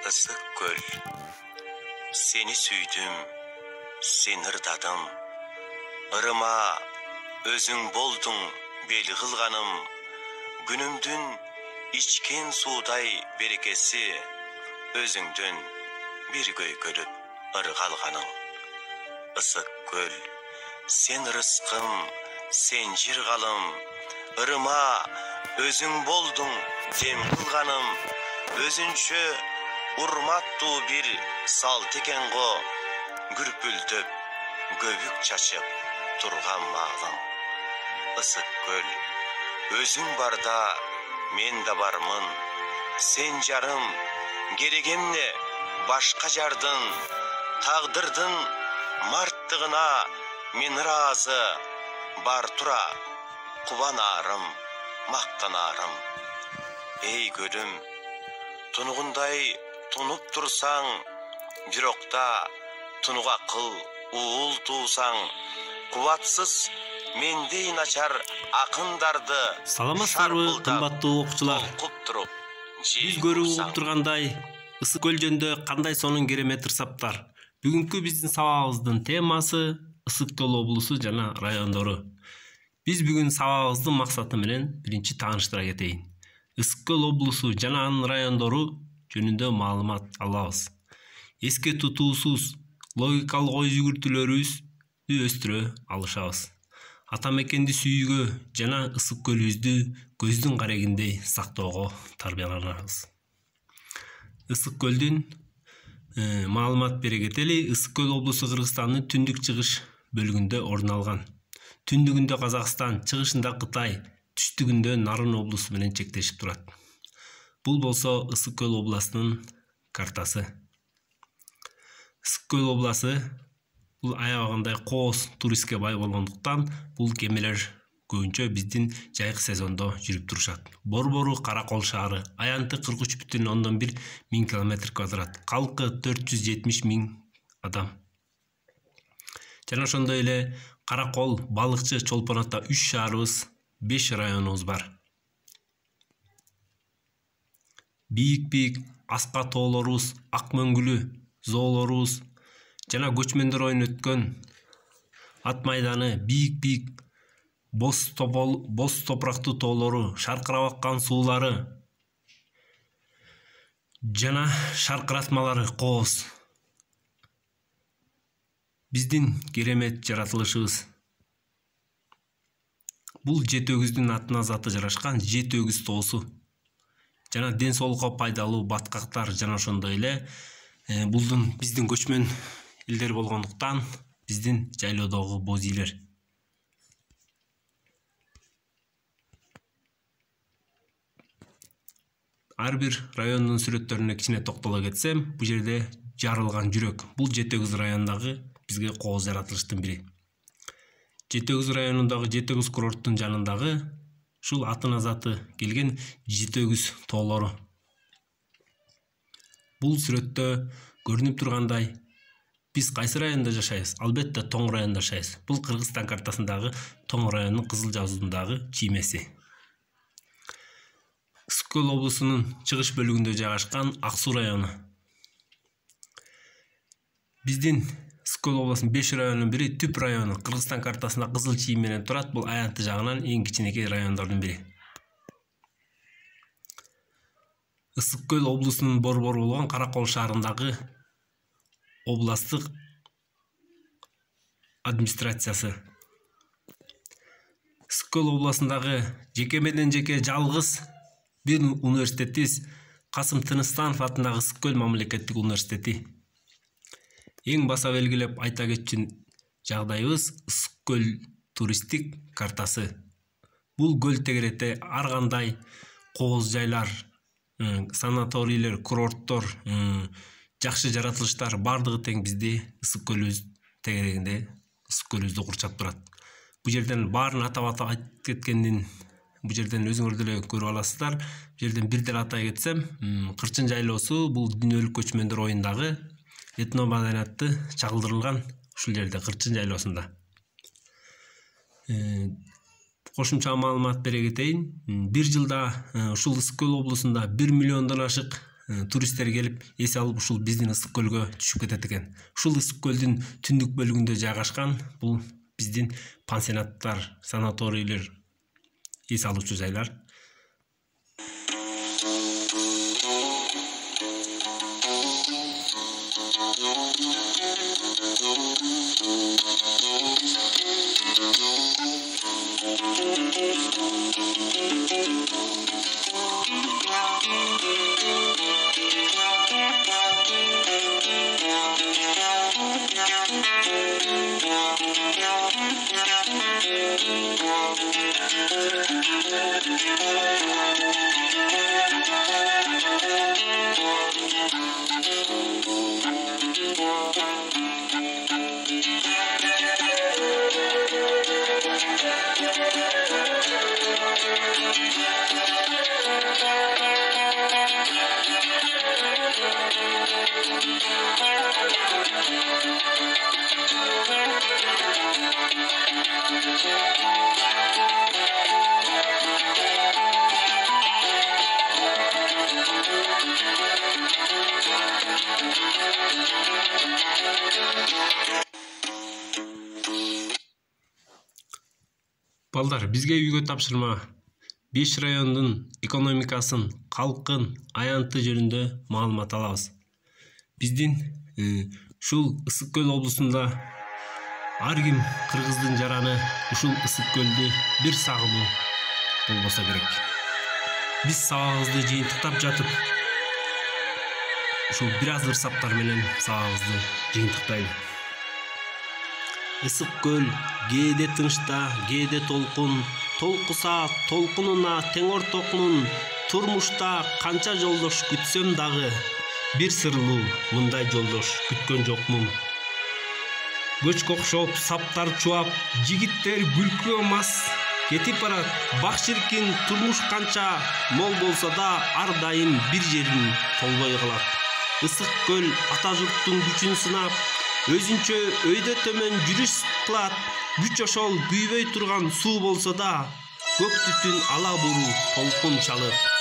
ысык көл. Seni süydüm, sen ırdadım. Irıma özüң болдуң бел кылганым. Günümdün içken suuдай берекеси, өзүңдөн bir көйкөлүп ыргалганың. Isık köl, sen rızkım, sen jirgalım. Irıma özüң болдуң dem kılgaным. Özünçö урматтуу bir салт экен го. Күрпүлдөп көбүк чачып турган маалым. Isık köl, özüң барда мен да бармын. Sen жарым, керек эмне башка жардын. Тагдырдын марттыгына мен ыраазы. Бар тура кубанарым, мактанарым. Эй көлүм, тунугундай тунуп турсаң, бирокта тунуга кыл уул туусаң, кубатсыз мендей начар акындарды саламатсыздарбы кымбаттуу окуучулар? Биз көрүп угуп тургандай, ысык көл жөнүндө кандай сонун керемет ырсаптар. Бүгүнкү биздин сабагыбыздын темасы ысык көл облусу жана райондору. Биз бүгүн сабагыбыздын максаты менен биринчи тааныштыра кетейин. Ысык көл облусу жана анын райондору жөнүндө маалымат алабыз. Эске тутуусуз логикалык ой жүгүртүүлөрүбүздү өстүрө алышабыз. Ата мекенди сүйүүгө жана ысык көлүбүздү көздүн карегиндей сактоого тарбияланабыз. Ысык көлдүн маалымат бере кетели. Ысык көл облусу Кыргызстандын түндүк-чыгыш бөлүгүндө орун алган. Түндүгүндө Казакстан, чыгышында Кытай, түштүгүндө Нарын облусу менен чектешип турат. Бул болсо Ысык көл областынын картасы. Ысык көл обласы бул аябагандай кооз туристке бай болгондуктан бул кемелер көбүнчө биздин жайкы сезондо жүрүп турушат. Борбору Каракол шаары, аянты 43,1 миң километр квадрат, калкы 470 миң адам. Жана ошондой эле Каракол, Балыкчы, Чолпон Ата 3 шаарыбыз, 5 районубуз бар. Бийик аска тоолорубуз, ак мөңгүлү зоолорубуз жана көчмөндөр оюн өткөн ат майданы, бийик боз топурактуу тоолору, шаркырап аккан суулары жана шаркыратмалары кооз. Биздин керемет жаратылышыбыз. Бул жети өгүздүн атына заты жарашкан жети өгүз тоосу. Жана ден соолукка пайдалуу баткактар жана ошондой эле булдун биздин көчмөн элдер болгондуктан биздин жайлоодогу боз ийлер. Ар бир райондун сүрөттөрүнө кичине токтоло кетсем, бул жерде жарылган жүрөк. Бул жети өгүз районундагы бизге кооз жаратылыштын бири. Жети өгүз районундагы жети өгүз курорттун жанындагы ушул атына заты келген жети өгүз тоолору. Бул сүрөттө көрүнүп тургандай биз кайсы районда жашайбыз? Албетте Тоң районунда жашайбыз. Бул Кыргызстан картасындагы Тоң районунун Кызыл жазуудагы чиймеси. Ысык көл облусунун чыгыш бөлүгүндө жайгашкан Ак Суу району. Биздин Ысык көл облусунун 5 районунун бири Түп району. Кыргызстан картасында кызыл чийим менен турат. Бул аянты жагынан эң кичинекей райондордун бири. Ысык көл облусунун борбору болгон Каракол шаарындагы областтык администрациясы. Ысык көл областындагы жеке менен жеке жалгыз бир университетибиз Касым Тыныстанов атындагы Ысык көл мамлекеттик университети. Эң баса белгилеп айта кетчү жагдайыбыз Ысык көл туристтик картасы. Бул көл тегерете ар кандай кооз жайлар, санаторийлер, курорттор, жакшы жаратылыштар бардыгы тең бизди Ысык көлүбүз тегерегинде Ысык көлүбүздү курчап турат. Бу жерден баарын атап айтып кеткендин бу жерден өзүңөр деле көрүп аласыздар. Бу жерден бир деле атай кетсем, Кырчын жайлоосу бул дүйнөлүк көчмөндөр оюндагы этномаданиятты чагылдырылган ушул жерде Кырчын жайлоосунда. Кошумча маалымат бере кетейин. Бир жылда ушул Ысык көл облусунда 1 миллиондон ашык туристтер келип эс алып ушул биздин ысык көлгө түшүп кетет экен. Ушул ысык көлдүн түндүк бөлүгүндө жайгашкан бул биздин пансионаттар, санаторийлер, эс алуучу жайлар. Балдар, бизге үйгө тапшырма. 5 райондун экономикасын, калкын, аянты жөнүндө маалымат алабыз. Биздин ушул Ысык көл облусунда ар ким кыргыздын жараны ушул Ысык көлдү бир сагынуу болбосо керек. Биз сабагыбызды жыйынтыктап жатып, ушул бир аз ырсаптар менен сабагыбызды жыйынтыктайлы. Ысык көл кээде тынчта, кээде толкун, толкуса толкунуна тең ортокмун. Турмушта канча жолдош күтсөм дагы, бир сырлуу мындай жолдош күткөн жокмун. Көчкө окшоп саптар чубап, жигиттер күлкүгө мас кетип барат. Бак ширкин турмуш канча мол болсо да ар дайым бир жерин толбой калат. Ысык көл ата журттун күчүн сынап, өзүнчө өйдө төмөн жүрүш кылат. Күч ошол күйбөй турган суу болсо да, көк түтүн ала буруу толкун чалып.